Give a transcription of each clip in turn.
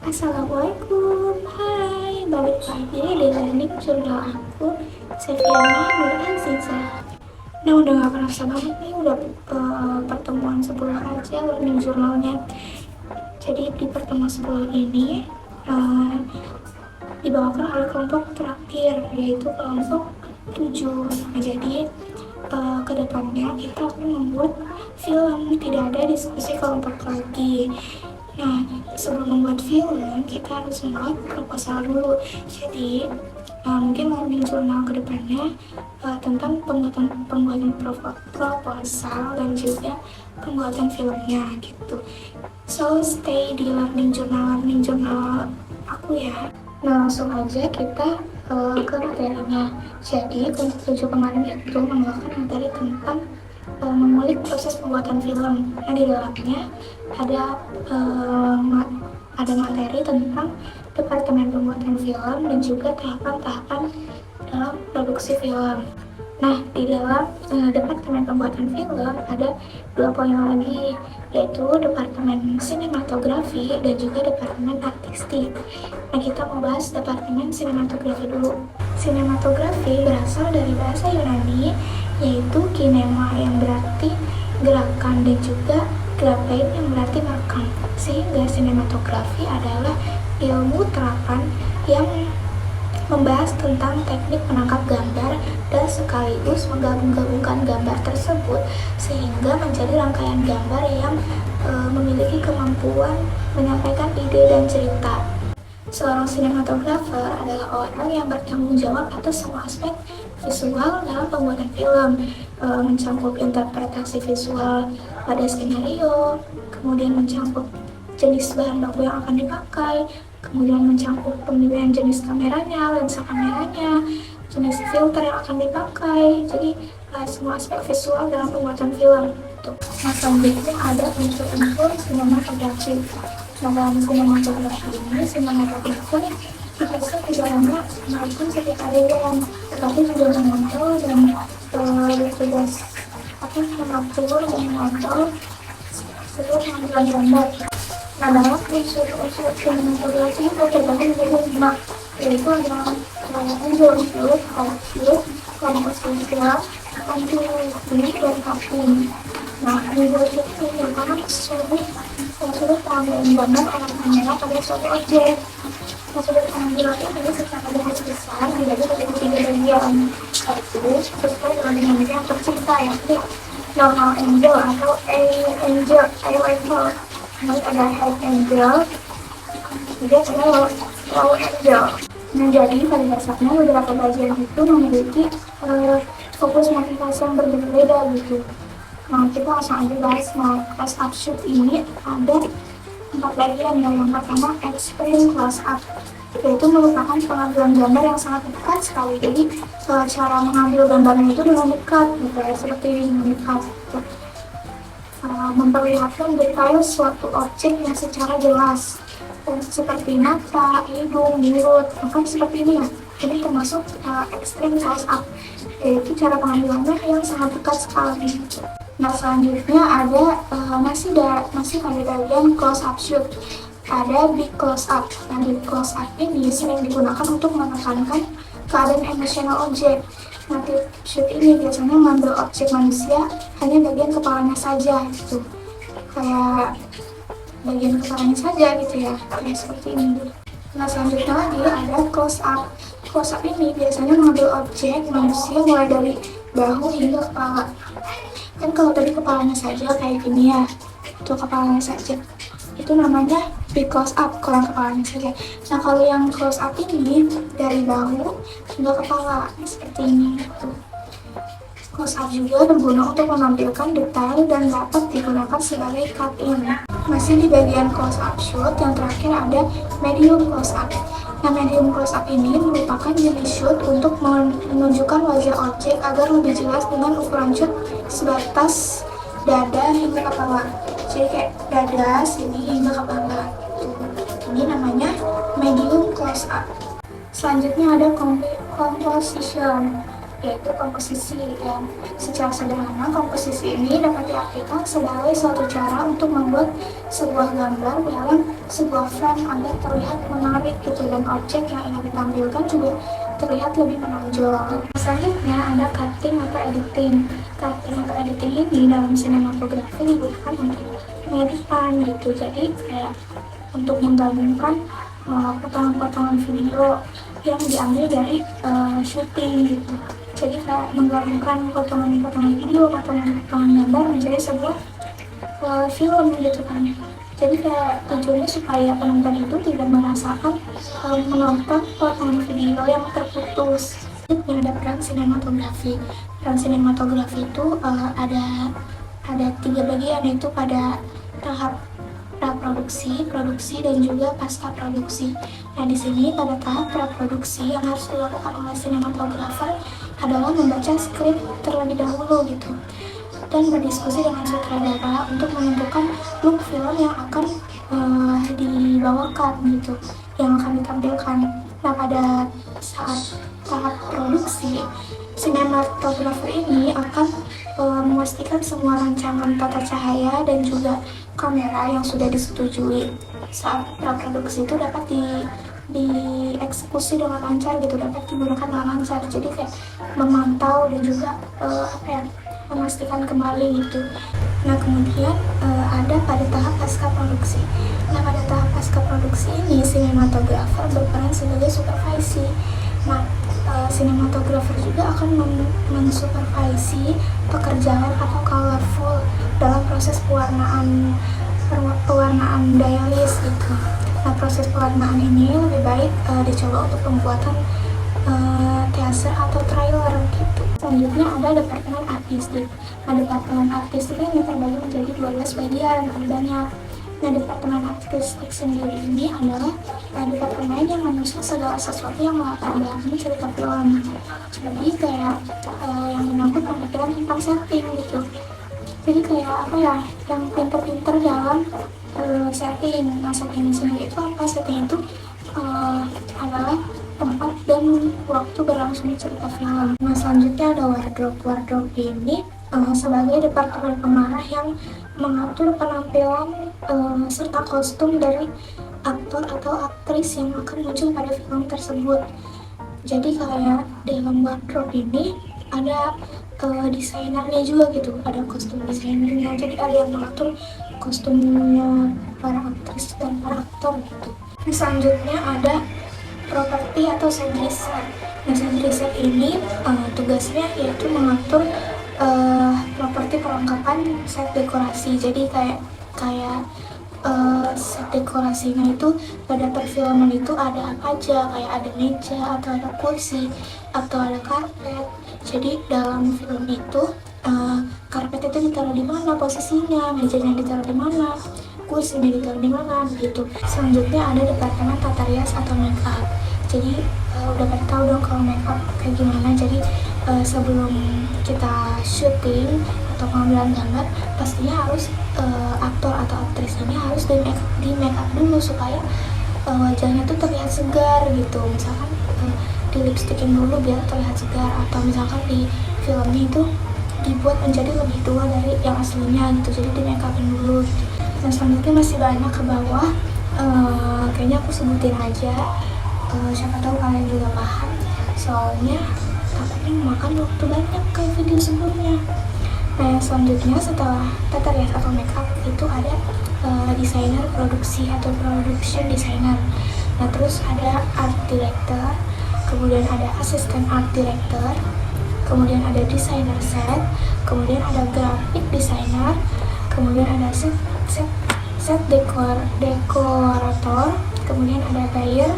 Assalamualaikum, hai, balik lagi di learning jurnal aku, Seviana Nur Aziza. Nah, udah gak kerasa banget nih, udah pertemuan 10 aja learning jurnalnya. Jadi di pertemuan 10 ini dibawakan oleh kelompok terakhir, yaitu kelompok 7. Nah, jadi kedepannya kita akan membuat film, tidak ada diskusi kelompok lagi. Nah, sebelum membuat film, kita harus membuat proposal dulu. Jadi, mungkin learning jurnal kedepannya tentang pembuatan proposal dan juga pembuatan filmnya gitu. So, stay di learning jurnal aku ya. Nah, langsung aja kita ke materinya. Jadi, kelompok 7 kemarin itu membawakan materi tentang mengulik proses pembuatan film. Nah, di dalamnya ada materi tentang departemen pembuatan film dan juga tahapan-tahapan dalam produksi film. Nah, di dalam departemen pembuatan film ada 2 poin lagi, yaitu departemen sinematografi dan juga departemen artistik. Nah, kita mau bahas departemen sinematografi dulu. Sinematografi berasal dari bahasa Yunani, yaitu kinema yang berarti gerakan dan juga graphein yang berarti merekam. Sehingga sinematografi adalah ilmu terapan yang membahas tentang teknik menangkap gambar dan sekaligus menggabungkan gambar tersebut sehingga menjadi rangkaian gambar yang memiliki kemampuan menyampaikan ide dan cerita. Seorang sinematografer adalah orang yang bertanggung jawab atas semua aspek visual dalam pembuatan film, mencakup interpretasi visual pada skenario, kemudian mencakup jenis bahan baku yang akan dipakai, kemudian mencakup pemilihan jenis kameranya, lensa kameranya, jenis filter yang akan dipakai, jadi semua aspek visual dalam pembuatan film. Nah, selanjutnya ada unsur-unsur sinematografi. Nah, dalam sinematografi ini, sinematografer bisa di dalamnya melakukan setiap adegan, tetapi juga mengontrol dan bertugas mengatur dan mengontrol seluruh pengambilan gambar. Nah, dalam unsur-unsur sinematografi itu terbagi menjadi 5, yaitu ada angel shoot, high shoot, composition, continuity, dan cutting. Nah, angel shoot itu merupakan sudut pengambilan gambar oleh kamera pada suatu objek. Nah, sudut pengambilan ini secara garis besar dibagi menjadi 3 bagian, yaitu sesuai dengan dinamika yang tercipta, yaitu normal angle atau eye level. Kemudian ada high angle, juga ada low angle. Nah, jadi pada dasarnya beberapa bagian itu memiliki fokus motivasi yang berbeda-beda gitu. Nah, kita langsung aja bahas. Nah, close up shoot ini ada 4 bagian. Yang pertama, extreme close up, yaitu merupakan pengambilan gambar yang sangat dekat sekali. Jadi cara mengambil gambarnya itu dengan dekat, gitu ya, seperti ini, dengan dekat. Gitu. Memperlihatkan detail suatu objek yang secara jelas, seperti mata, hidung, mulut, bahkan seperti ini ya. Jadi termasuk extreme close up, yaitu cara pengambilannya yang sangat dekat sekali. Nah, selanjutnya ada masih pada bagian close up shoot. Ada big close up. Nah, big close up ini sering digunakan untuk menekankan keadaan emosional objek. Nah, tip shoot ini biasanya mengambil objek manusia hanya bagian kepalanya saja gitu, kayak bagian kepalanya saja gitu ya, kayak seperti ini. Nah, selanjutnya lagi ada close up. Close up ini biasanya mengambil objek manusia mulai dari bahu hingga kepala. Kan kalau tadi kepalanya saja kayak gini ya, itu kepalanya saja, itu namanya big close up kalau kepalanya saja. Nah, kalau yang close up ini dari bahu hingga kepala seperti ini gitu. Close up juga berguna untuk menampilkan detail dan dapat digunakan sebagai cut-in. Masih di bagian close up shoot, yang terakhir ada medium close up. Nah, medium close up ini merupakan jenis shoot untuk menunjukkan wajah objek agar lebih jelas dengan ukuran shoot sebatas dada hingga kepala. Jadi kayak dada sini hingga kepala. Ini namanya medium close up. Selanjutnya ada composition, yaitu komposisi. Yang secara sederhana, komposisi ini dapat diartikan sebagai suatu cara untuk membuat sebuah gambar dalam sebuah frame agar terlihat menarik gitu, dan objek yang ingin ditampilkan juga terlihat lebih menonjol. Selanjutnya ada cutting atau editing. Cutting atau editing ini dalam sinematografi digunakan untuk mengeditkan gitu. Jadi kayak untuk menggabungkan potongan-potongan video yang diambil dari syuting gitu. Jadi kayak menggabungkan potongan-potongan video, potongan-potongan gambar menjadi sebuah film gitu kan. Jadi kayak tujuannya supaya penonton itu tidak merasakan menonton potongan video yang terputus. Selanjutnya ada peran sinematografi. Peran sinematografi itu ada 3 bagian, yaitu pada tahap praproduksi, produksi, dan juga pasca produksi. Nah, di sini pada tahap praproduksi yang harus dilakukan oleh sinematografer adalah membaca skrip terlebih dahulu gitu, dan berdiskusi dengan sutradara untuk menentukan look film yang akan dibawakan gitu, yang akan ditampilkan. Nah, pada saat tahap produksi, sinematografer ini akan memastikan semua rancangan tata cahaya dan juga kamera yang sudah disetujui saat praproduksi itu dapat dieksekusi dengan lancar gitu, dapat digunakan dengan lancar. Jadi kayak memantau dan juga memastikan kembali gitu. Nah, kemudian ada pada tahap pasca produksi. Nah, pada tahap pasca produksi ini sinematografer berperan sebagai supervisi. Nah, sinematografer juga akan mensupervisi pekerjaan atau colorful dalam proses pewarnaan dialis gitu. Nah, proses pewarnaan ini lebih baik dicoba untuk pembuatan teaser atau trailer gitu. Selanjutnya ada departemen artistik. Nah, departemen artistik ini terbagi menjadi 12 bagian, lebih banyak. Nah, departemen artistik sendiri ini adalah departemen yang menyusun segala sesuatu yang melatar belakangi cerita film. Jadi kayak yang menyangkut pemikiran tentang setting gitu. Jadi kayak yang pinter-pinter dalam setting. Nah, setting sendiri itu apa? Setting itu adalah tempat dan waktu berlangsungnya cerita film. Nah, selanjutnya ada wardrobe. Wardrobe ini sebagai departemen pemarah yang mengatur penampilan serta kostum dari aktor atau aktris yang akan muncul pada film tersebut. Jadi kayak dalam wardrobe ini ada desainernya juga gitu, ada kostum desainernya. Jadi ada yang mengatur kostumnya para aktris dan para aktor gitu. Selanjutnya ada properti atau set design. Nah, set design ini tugasnya yaitu mengatur properti perlengkapan set dekorasi. Jadi kayak set dekorasinya itu pada perfilman itu ada apa aja, kayak ada meja atau ada kursi atau ada karpet. Jadi dalam film itu karpet itu ditaruh di mana posisinya, mejanya ditaruh di mana, kursinya ditaruh di mana begitu. Selanjutnya ada departemen tata rias atau make up. Jadi udah pada tahu dong kalau make up kayak gimana. Jadi sebelum kita syuting atau pengambilan gambar, pastinya harus aktor atau aktris ini harus di make up dulu supaya wajahnya tuh terlihat segar gitu. Misalkan di lipstikin dulu biar terlihat segar, atau misalkan di filmnya itu dibuat menjadi lebih tua dari yang aslinya gitu, jadi di make upin dulu gitu. Dan selanjutnya masih banyak ke bawah, kayaknya aku sebutin aja, siapa tahu kalian juga paham, soalnya takutnya memakan waktu banyak kayak video sebelumnya. Nah, yang selanjutnya setelah tata rias atau make up itu ada desainer produksi atau production designer. Nah, terus ada art director, kemudian ada asisten art director, kemudian ada desainer set, kemudian ada graphic designer, kemudian ada set dekorator, kemudian ada buyer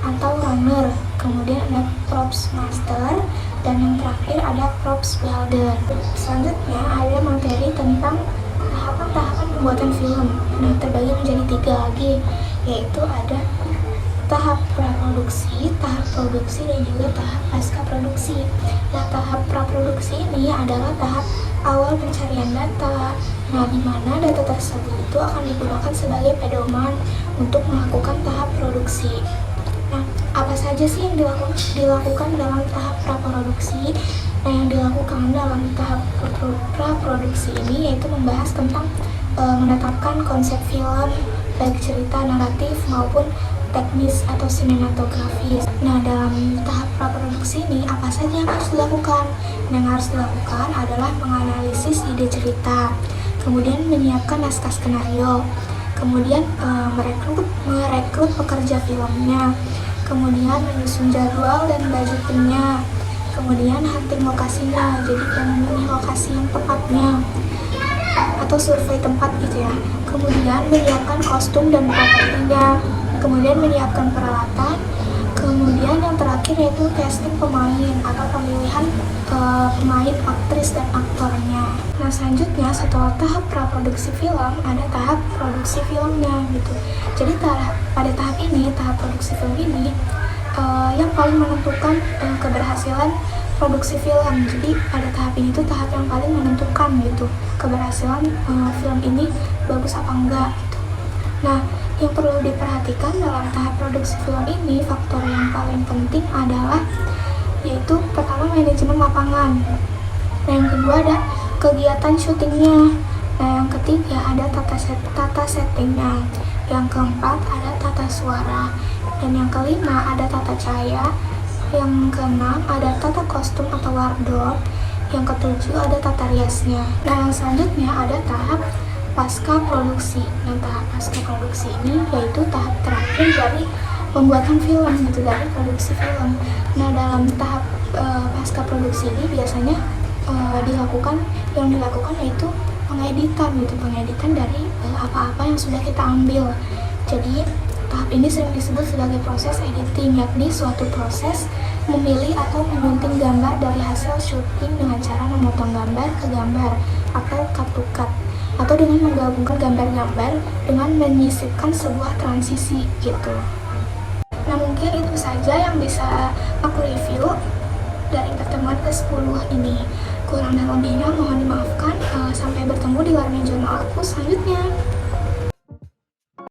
atau runner, kemudian ada props master, dan yang terakhir ada props builder. Selanjutnya ada materi tentang tahapan-tahapan pembuatan film. Nah, terbagi menjadi 3 lagi, yaitu ada tahap praproduksi, tahap produksi, dan juga tahap pasca produksi. Nah, tahap praproduksi ini adalah tahap awal pencarian data. Nah, di mana data tersebut itu akan digunakan sebagai pedoman untuk melakukan tahap produksi. Nah, apa saja sih yang dilakukan dalam tahap praproduksi? Nah, yang dilakukan dalam tahap praproduksi ini yaitu membahas tentang menetapkan konsep film, baik cerita, naratif, maupun teknis atau sinematografis. Nah, dalam tahap praproduksi ini, apa saja yang harus dilakukan? Yang harus dilakukan adalah menganalisis ide cerita, kemudian menyiapkan naskah skenario, kemudian merekrut pekerja filmnya, kemudian menyusun jadwal dan budgetingnya, kemudian hunting lokasinya, jadi memilih lokasi yang tepatnya atau survei tempat gitu ya, kemudian menyiapkan kostum dan propertinya, kemudian menyiapkan peralatan, kemudian yang terakhir yaitu casting pemain atau pemilihan pemain, aktris, dan aktornya. Nah, selanjutnya setelah tahap praproduksi film ada tahap produksi filmnya gitu. Jadi pada tahap ini, tahap produksi film ini yang paling menentukan keberhasilan produksi film. Jadi pada tahap ini tuh tahap yang paling menentukan gitu keberhasilan film ini bagus apa enggak gitu. Nah, yang perlu diperhatikan dalam tahap produksi film ini, faktor yang paling penting adalah yaitu pertama manajemen lapangan. Nah, yang kedua ada kegiatan syutingnya. Nah, yang ketiga ada tata settingnya. Yang keempat ada tata suara. Dan yang kelima ada tata cahaya. Yang keenam ada tata kostum atau wardrobe. Yang ketujuh ada tata riasnya. Nah, yang selanjutnya ada tahap pasca produksi. Nah, tahap pasca produksi ini yaitu tahap terakhir dari pembuatan film gitu, dari produksi film. Nah, dalam tahap pasca produksi ini biasanya yang dilakukan yaitu pengeditan dari apa-apa yang sudah kita ambil. Jadi tahap ini sering disebut sebagai proses editing, yakni suatu proses memilih atau menggunting gambar dari hasil syuting dengan cara memotong gambar ke gambar atau cut to cut, atau dengan menggabungkan gambar-gambar dengan menyisipkan sebuah transisi gitu. Nah, mungkin itu saja yang bisa aku review dari pertemuan ke-10 ini. Kurang dan lebihnya mohon dimaafkan. Sampai bertemu di learning journal aku selanjutnya.